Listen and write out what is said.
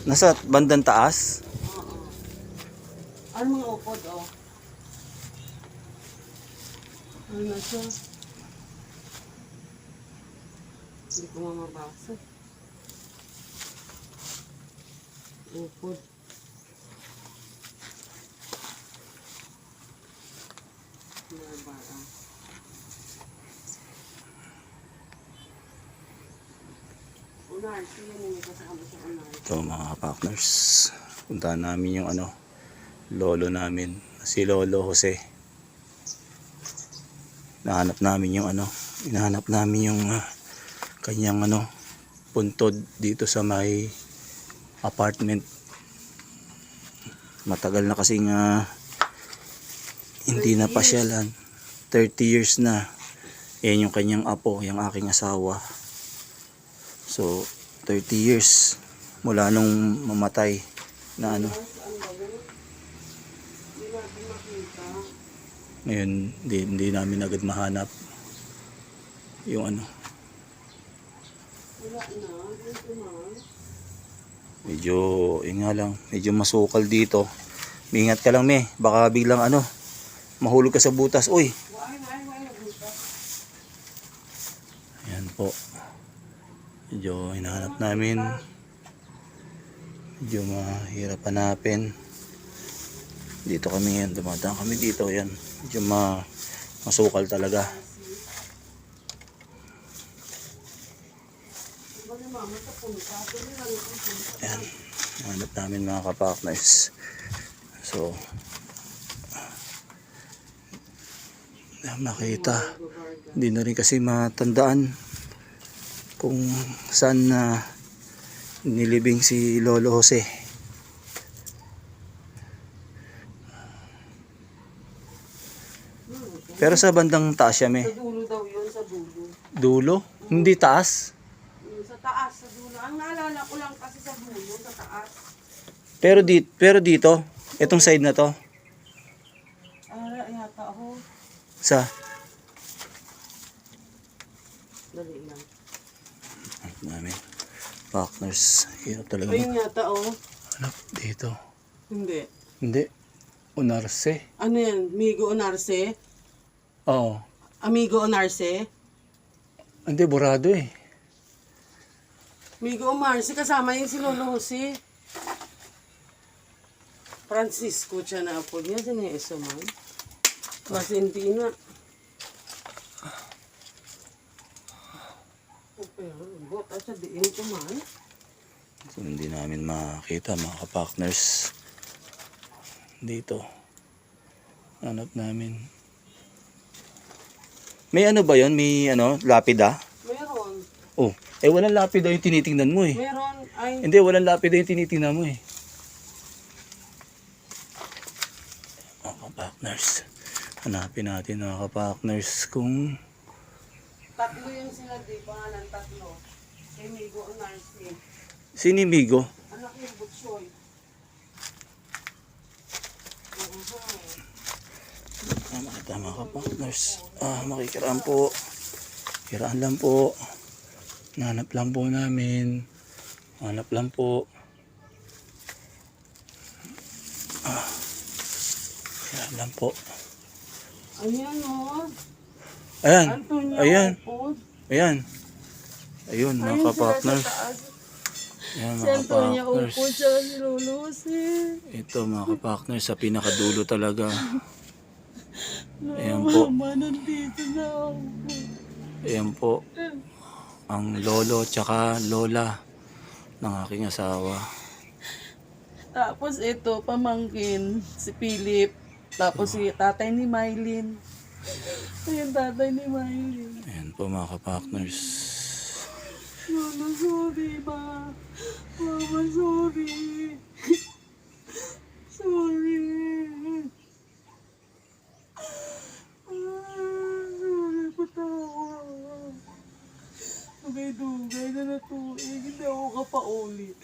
Nasa bandang taas? Oo. Ano mga upod, oh? Ano na siya? Hindi ko mamabasa. Upod. Mabara. Unar, siya yun yung kasama sa unar. Ito mga partners. Puntahan namin yung lolo namin. Si Lolo Jose. Hinahanap namin yung kanyang puntod dito sa may apartment. Matagal na kasing hindi na pasyalan. 30 years na. Yan yung kanyang apo, yung aking asawa. So 30 years mula nung mamatay na ngayon hindi namin agad mahanap yung medyo medyo masukal dito. Ingat ka lang, me, baka biglang mahulog ka sa butas. Uy, ayan po, medyo hinahanap namin, medyo mahirap hanapin. Dito kami ngayon, dumadaan kami dito. Yan, medyo masukal talaga. Yan, hanap namin mga kapartners. So makita, hindi na rin kasi matandaan kung saan nilibing si Lolo Jose. Pero sa bandang taas siya, me. Sa dulo daw yun, sa dulo. Dulo? Hindi taas? Sa taas, sa dulo. Ang naalala ko lang kasi sa dulo, sa taas. Pero dito, itong side na to. Yata ako. Sa? Dali lang. Namin. Partners. Hirap talaga. Ayun yata, oh. Hanap dito. Hindi. Hindi. Unarse. Ano yan? Migo Onarse? Oo. Amigo Onarse? Hindi, burado eh. Migo Onarse, kasama yung si Lolo Jose. Francisco siya na apo niya. Saan yung isa man? Valentina. Okay, bot at sa diin ko man. So, hindi namin makita mga kapartners. Dito. Hanap namin. May ba yon? May lapida? Meron. Oh, walang lapida yung tinitingnan mo eh. Meron. Ay, Hindi, walang lapida yung tinitingnan mo eh. Mga kapartners. Hanapin natin mga kapartners kung tatlo yun sila, di pangalan tatlo. Si Migo Onarse. sinimigo. Anak yung Butsoy. Makita mga kapartners. Makikiraan po. Kiraan lang po. Hanap lang po namin. Hanap lang po. Kiraan lang po. Ayan o. Ayan. Antonio Ayan. Upod. Ayan. Ayun mga Ayun sila sa kapartners. taas. Ayan Si mga Antonio kapartners. Upod siya si Lolo Jose. Ito mga kapartners sa pinakadulo talaga. Ayan po. Mama, nandito na ako. Ayan po. Ang lolo tsaka lola ng aking asawa. Tapos ito, pamangkin, si Philip. Tapos si tatay ni Mylene. Ayun, tatay ni Mylene. Ayan po mga kapartners. Lolo, sorry ba? Mama, sorry. Sorry. Sorry, patawa. Dugay-dugay na natuig. Hindi ako kapaulit.